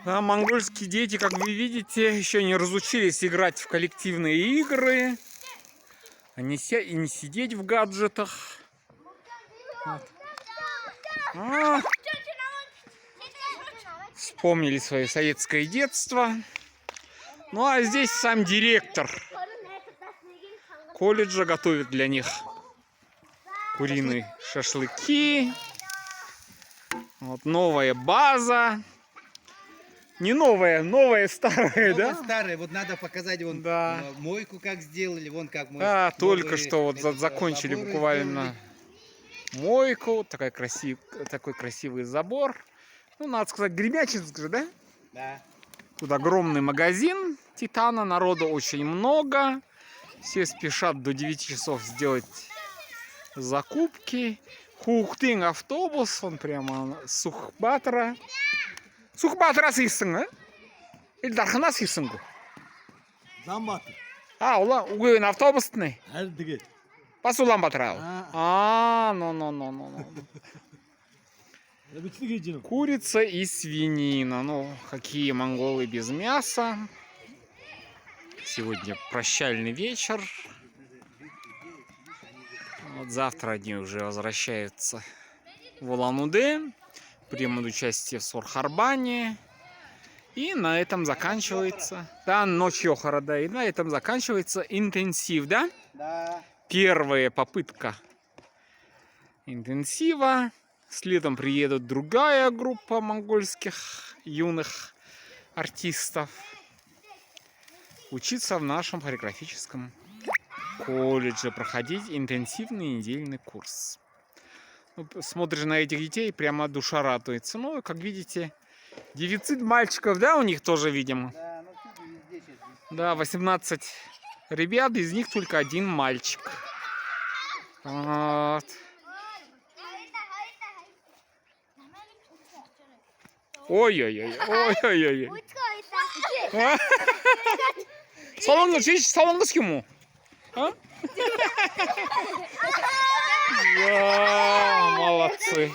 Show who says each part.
Speaker 1: Да, монгольские дети, как вы видите, еще не разучились играть в коллективные игры, а не сидеть в гаджетах. Вот. Вспомнили свое советское детство. Ну а здесь сам директор колледжа готовит для них куриные шашлыки. Вот новая база. Не новая, новая старая, да?
Speaker 2: Старая, вот надо показать вон мойку как сделали, вон как мы.
Speaker 1: Да, только что вот закончили буквально мойку, такой красивый забор. Ну, надо сказать, Гремячинск же, да?
Speaker 2: Да.
Speaker 1: Тут огромный магазин Титана, народу очень много. Все спешат до 9 часов сделать закупки. Хухтинг автобус, он прямо с Сухбатора. Сухбатора сыйсың, а? Или Дархана сыйсың?
Speaker 3: Замбаты.
Speaker 1: А, угойын автобусный.
Speaker 3: Әлдіге.
Speaker 1: Пас Улан-Батор. Ну. Курица и свинина. Ну, какие монголы без мяса. Сегодня прощальный вечер. Вот завтра они уже возвращаются в Улан-Удэ. Примут участие в Сорхарбане. И на этом заканчивается. Да, ночью хорода. И на этом заканчивается интенсив, да?
Speaker 2: Да.
Speaker 1: Первая попытка интенсива. Следом приедут другая группа монгольских юных артистов учиться в нашем хореографическом колледже, проходить интенсивный недельный курс. Ну, смотришь на этих детей, прямо душа радуется. Ну, как видите, дефицит мальчиков, да, у них тоже, видимо.
Speaker 2: Да, ну везде сейчас.
Speaker 1: Да, 18 ребят, из них только один мальчик. Вот. Ой-ой-ой. Салонгыз кему? Да, молодцы.